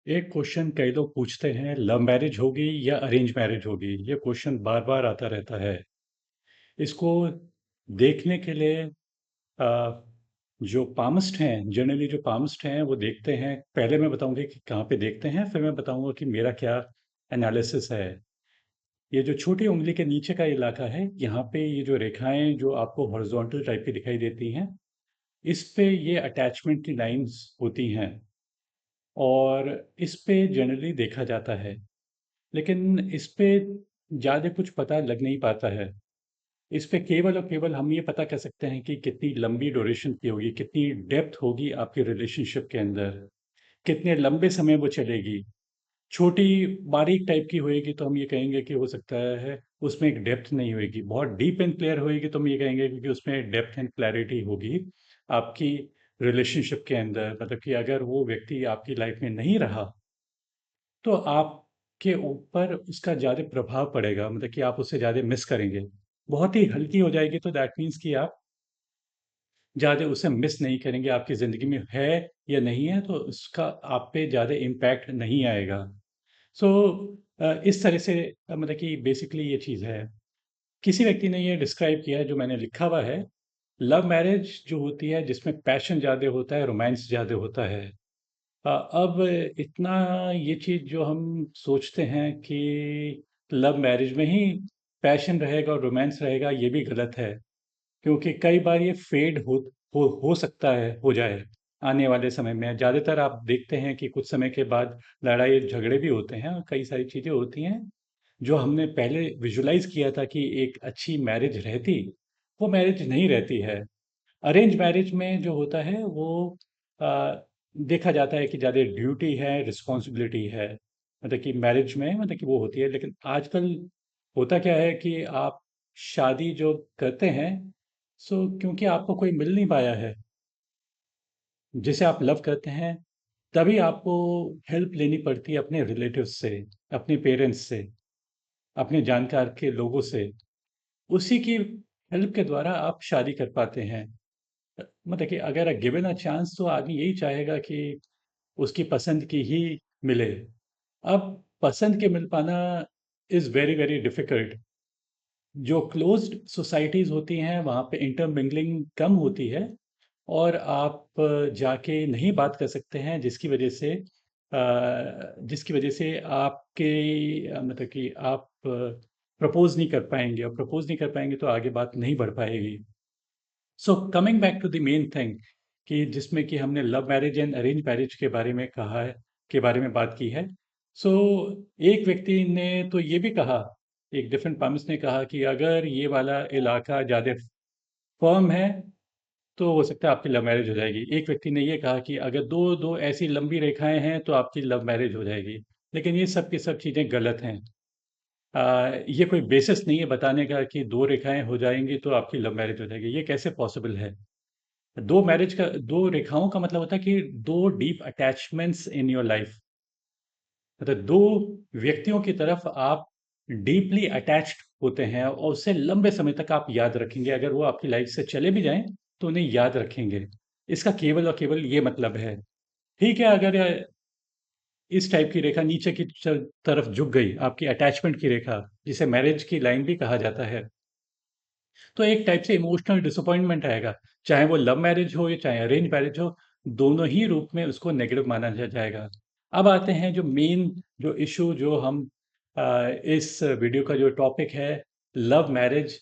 एक क्वेश्चन कई लोग पूछते हैं, लव मैरिज होगी या अरेंज मैरिज होगी? ये क्वेश्चन बार बार आता रहता है। इसको देखने के लिए अ, जो पामिस्ट हैं, जनरली जो पामिस्ट हैं वो देखते हैं। पहले मैं बताऊंगा कि कहाँ पे देखते हैं, फिर मैं बताऊंगा कि मेरा क्या एनालिसिस है। ये जो छोटी उंगली के नीचे का इलाका है, यहाँ पे ये जो रेखाएं जो आपको हॉरिजॉन्टल टाइप की दिखाई देती हैं, इस पे ये अटैचमेंट की लाइंस होती हैं और इस पे जनरली देखा जाता है। लेकिन इस पे ज़्यादा कुछ पता लग नहीं पाता है। इस पे केवल और केवल हम ये पता कर सकते हैं कि कितनी लंबी ड्यूरेशन की होगी, कितनी डेप्थ होगी आपके रिलेशनशिप के अंदर, कितने लंबे समय वो चलेगी। छोटी बारीक टाइप की होएगी तो हम ये कहेंगे कि हो सकता है उसमें एक डेप्थ नहीं होएगी। बहुत डीप एंड क्लियर होएगी तो हम ये कहेंगे कि उसमें डेप्थ एंड क्लैरिटी होगी आपकी रिलेशनशिप के अंदर। मतलब कि अगर वो व्यक्ति आपकी लाइफ में नहीं रहा तो आपके ऊपर उसका ज़्यादा प्रभाव पड़ेगा, मतलब कि आप उससे ज़्यादा मिस करेंगे। बहुत ही हल्की हो जाएगी तो दैट मीन्स कि आप ज़्यादा उसे मिस नहीं करेंगे, आपकी ज़िंदगी में है या नहीं है तो उसका आप पे ज़्यादा इम्पैक्ट नहीं आएगा। सो इस तरह से मतलब कि बेसिकली ये चीज़ है। किसी व्यक्ति ने ये डिस्क्राइब किया है जो मैंने लिखा हुआ है, लव मैरिज जो होती है जिसमें पैशन ज़्यादा होता है, रोमांस ज़्यादा होता है। अब इतना ये चीज़ जो हम सोचते हैं कि लव मैरिज में ही पैशन रहेगा और रोमांस रहेगा, ये भी गलत है। क्योंकि कई बार ये फेड हो सकता है, हो जाए आने वाले समय में। ज़्यादातर आप देखते हैं कि कुछ समय के बाद लड़ाई झगड़े भी होते हैं और कई सारी चीज़ें होती हैं जो हमने पहले विजुलाइज किया था कि एक अच्छी मैरिज रहती, वो मैरिज नहीं रहती है। अरेंज मैरिज में जो होता है वो आ, देखा जाता है कि ज़्यादा ड्यूटी है, रिस्पॉन्सिबिलिटी है। मतलब कि मैरिज में मतलब कि वो होती है। लेकिन आजकल होता क्या है कि आप शादी जो करते हैं, सो क्योंकि आपको कोई मिल नहीं पाया है जिसे आप लव करते हैं, तभी आपको हेल्प लेनी पड़ती है अपने रिलेटिव्स से, अपने पेरेंट्स से, अपने जानकार के लोगों से। उसी की हेल्प के द्वारा आप शादी कर पाते हैं। मतलब कि अगर गिवन अ चांस तो आदमी यही चाहेगा कि उसकी पसंद की ही मिले। अब पसंद के मिल पाना इज़ वेरी वेरी डिफ़िकल्ट। जो क्लोज्ड सोसाइटीज़ होती हैं वहाँ पे इंटरमिंगलिंग कम होती है और आप जाके नहीं बात कर सकते हैं, जिसकी वजह से आपके मतलब कि आप प्रपोज़ नहीं कर पाएँगे, और प्रपोज़ नहीं कर पाएँगे तो आगे बात नहीं बढ़ पाएगी। So coming back to the main thing, कि जिसमें कि हमने love marriage and arrange marriage के बारे में कहा है, के बारे में बात की है। सो एक व्यक्ति ने तो ये भी कहा, एक डिफरेंट पामिस्ट ने कहा कि अगर ये वाला इलाका ज़्यादा फर्म है तो हो सकता है आपकी लव मैरिज हो जाएगी। एक व्यक्ति ने ये कहा कि अगर दो दो ऐसी लंबी रेखाएं हैं तो आपकी लव मैरिज हो जाएगी। लेकिन ये सब की सब चीज़ें गलत हैं। ये कोई बेसिस नहीं है बताने का कि दो रेखाएं हो जाएंगी तो आपकी लव मैरिज हो जाएगी। ये कैसे पॉसिबल है? दो रेखाओं का मतलब होता है कि दो deep attachments in your life. मतलब दो व्यक्तियों की तरफ आप डीपली अटैच्ड होते हैं और उससे लंबे समय तक आप याद रखेंगे। अगर वो आपकी लाइफ से चले भी जाएं तो उन्हें याद रखेंगे। इसका केवल और केवल ये मतलब है। ठीक है, अगर इस टाइप की रेखा नीचे की तरफ झुक गई, आपकी अटैचमेंट की रेखा, जिसे मैरिज की लाइन भी कहा जाता है, तो एक टाइप से इमोशनल डिसअपॉइंटमेंट आएगा। चाहे वो लव मैरिज हो या चाहे अरेंज मैरिज हो, दोनों ही रूप में उसको नेगेटिव माना जाएगा। अब आते हैं जो मेन जो इशू जो हम इस वीडियो का जो टॉपिक है, लव मैरिज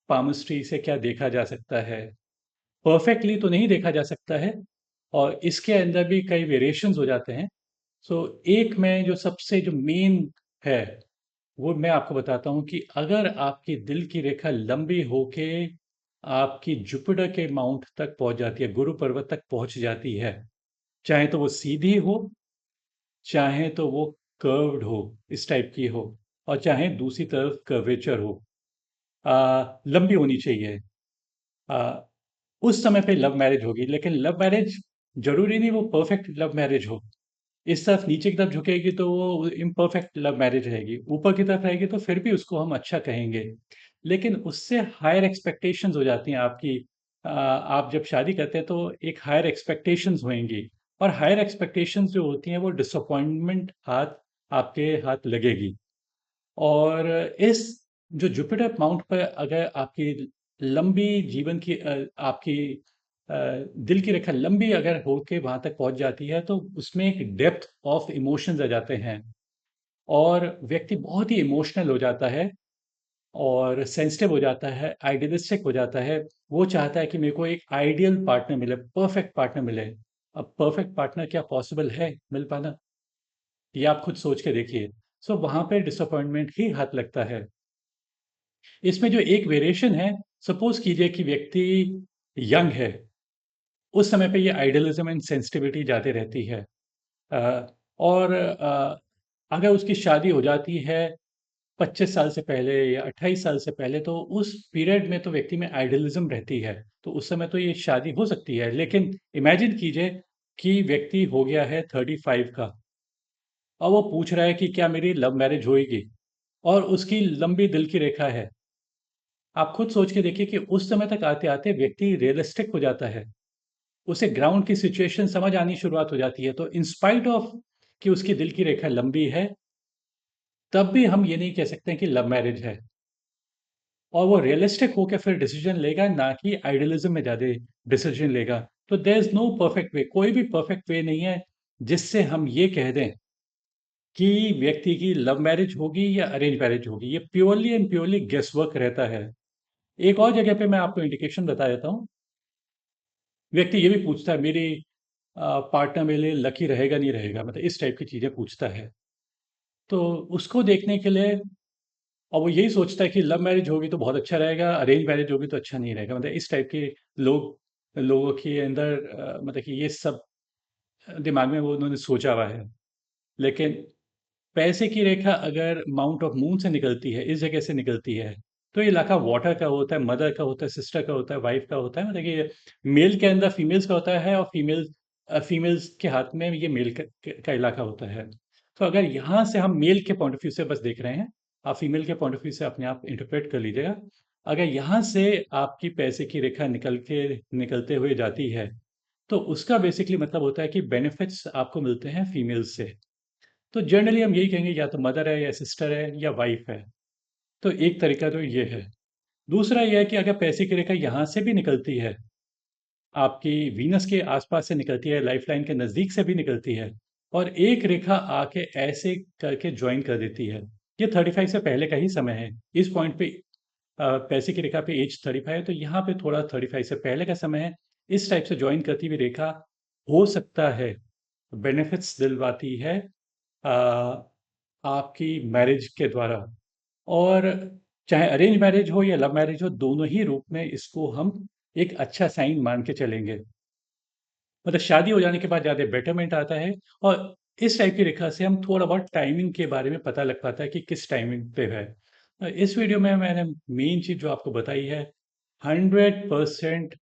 पामिस्ट्री से क्या देखा जा सकता है। परफेक्टली तो नहीं देखा जा सकता है और इसके अंदर भी कई वेरिएशंस हो जाते हैं। सो एक में जो सबसे जो मेन है वो मैं आपको बताता हूँ कि अगर आपकी दिल की रेखा लंबी होके आपकी जुपिटर के माउंट तक पहुंच जाती है, गुरु पर्वत तक पहुंच जाती है, चाहे तो वो सीधी हो, चाहे तो वो कर्व्ड हो, इस टाइप की हो, और चाहे दूसरी तरफ कर्वेचर हो, लंबी होनी चाहिए। आ, उस समय पे लव मैरिज होगी। लेकिन लव मैरिज जरूरी नहीं वो परफेक्ट लव मैरिज हो। इस तरफ नीचे की तरफ झुकेगी तो वो इम्परफेक्ट लव मैरिज रहेगी, ऊपर की तरफ रहेगी तो फिर भी उसको हम अच्छा कहेंगे। लेकिन उससे हायर एक्सपेक्टेशंस हो जाती हैं आपकी। आप जब शादी करते हैं तो एक हायर एक्सपेक्टेशंस होंगी। और हायर एक्सपेक्टेशंस जो होती हैं वो डिसअपॉइंटमेंट आपके हाथ लगेगी। और इस जो जुपिटर माउंट पर अगर आपकी लंबी जीवन की आपकी अ, दिल की रेखा लंबी अगर होके वहां तक पहुंच जाती है तो उसमें एक डेप्थ ऑफ इमोशंस आ जाते हैं और व्यक्ति बहुत ही इमोशनल हो जाता है और सेंसिटिव हो जाता है, आइडियलिस्टिक हो जाता है। वो चाहता है कि मेरे को एक आइडियल पार्टनर मिले, परफेक्ट पार्टनर मिले। अब परफेक्ट पार्टनर क्या पॉसिबल है मिल पाना? ये आप खुद सोच के देखिए। सो वहाँ पे डिसअपॉइंटमेंट ही हाथ लगता है। इसमें जो एक वेरिएशन है, सपोज़ कीजिए कि व्यक्ति यंग है, उस समय पे ये आइडियलिज़्म एंड सेंसिटिविटी ज़्यादा रहती है। और अगर उसकी शादी हो जाती है 25 साल से पहले या 28 साल से पहले तो उस पीरियड में तो व्यक्ति में आइडियलिज्म रहती है, तो उस समय तो ये शादी हो सकती है। लेकिन इमेजिन कीजिए कि व्यक्ति हो गया है 35 का और वो पूछ रहा है कि क्या मेरी लव मैरिज होएगी और उसकी लंबी दिल की रेखा है। आप खुद सोच के देखिए कि उस समय तक आते आते व्यक्ति रियलिस्टिक हो जाता है, उसे ग्राउंड की सिचुएशन समझ आनी शुरुआत हो जाती है। तो इंस्पाइट ऑफ कि उसकी दिल की रेखा लंबी है, तब भी हम ये नहीं कह सकते हैं कि लव मैरिज है। और वो रियलिस्टिक होके फिर डिसीजन लेगा, ना कि आइडियलिज्म में ज़्यादा डिसीजन लेगा। तो there is no perfect way, कोई भी परफेक्ट वे नहीं है जिससे हम ये कह दें कि व्यक्ति की लव मैरिज होगी या अरेंज मैरिज होगी। ये purely and purely guess work रहता है। एक और जगह पे मैं आपको इंडिकेशन बता देता हूँ। व्यक्ति ये भी पूछता है मेरी पार्टनर मेरे लिए लकी रहेगा नहीं रहेगा, मतलब इस टाइप की चीज़ें पूछता है। तो उसको देखने के लिए और वो यही सोचता है कि लव मैरिज होगी तो बहुत अच्छा रहेगा, अरेंज मैरिज होगी तो अच्छा नहीं रहेगा। मतलब इस टाइप के लोगों के अंदर मतलब कि ये सब दिमाग में वो उन्होंने सोचा हुआ है। लेकिन पैसे की रेखा अगर माउंट ऑफ मून से निकलती है, इस जगह से निकलती है, तो ये इलाका वाटर का होता है, मदर का होता है, सिस्टर का होता है, वाइफ का होता है। मतलब कि ये मेल के अंदर फीमेल्स का होता है और फीमेल्स के हाथ में ये मेल का इलाका होता है। तो अगर यहाँ से हम मेल के पॉइंट ऑफ व्यू से बस देख रहे हैं, आप फीमेल के पॉइंट ऑफ व्यू से अपने आप इंटरप्रेट कर लीजिएगा। अगर यहाँ से आपकी पैसे की रेखा निकलते हुए जाती है, तो उसका बेसिकली मतलब होता है कि बेनिफिट्स आपको मिलते हैं फीमेल्स से। तो जनरली हम यही कहेंगे या तो मदर है या सिस्टर है या वाइफ है। तो एक तरीका तो ये है। दूसरा ये है कि अगर पैसे की रेखा यहाँ से भी निकलती है, आपकी वीनस के आसपास से निकलती है, लाइफलाइन के नज़दीक से भी निकलती है और एक रेखा आके ऐसे करके जॉइन कर देती है। ये 35 से पहले का ही समय है। इस पॉइंट पे पैसे की रेखा पे एज 35 है, तो यहाँ पे थोड़ा 35 से पहले का समय है। इस टाइप से जॉइन करती हुई रेखा हो सकता है बेनिफिट्स दिलवाती है आपकी मैरिज के द्वारा। और चाहे अरेंज मैरिज हो या लव मैरिज हो, दोनों ही रूप में इसको हम एक अच्छा साइन मान के चलेंगे। मतलब शादी हो जाने के बाद ज़्यादा बेटरमेंट आता है और इस टाइप की रेखा से हम थोड़ा बहुत टाइमिंग के बारे में पता लग पाता है कि किस टाइमिंग पे है। इस वीडियो में मैंने मेन चीज़ जो आपको बताई है, 100%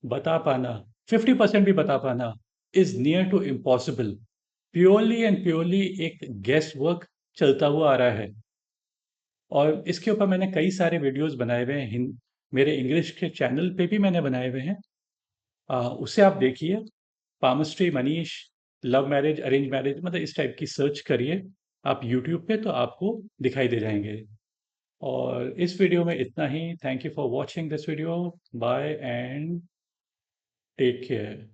बता पाना, 50% भी बता पाना is near to impossible. Purely and purely एक गेस वर्क चलता हुआ आ रहा है। और इसके ऊपर मैंने कई सारे वीडियोस बनाए हुए हैं, मेरे इंग्लिश के चैनल पे भी मैंने बनाए हुए हैं। उसे आप देखिए। Palmistry Manish love marriage arrange marriage मतलब इस टाइप की सर्च करिए आप यूट्यूब पे, तो आपको दिखाई दे जाएंगे। और इस वीडियो में इतना ही। Thank you for watching this video. Bye and take care.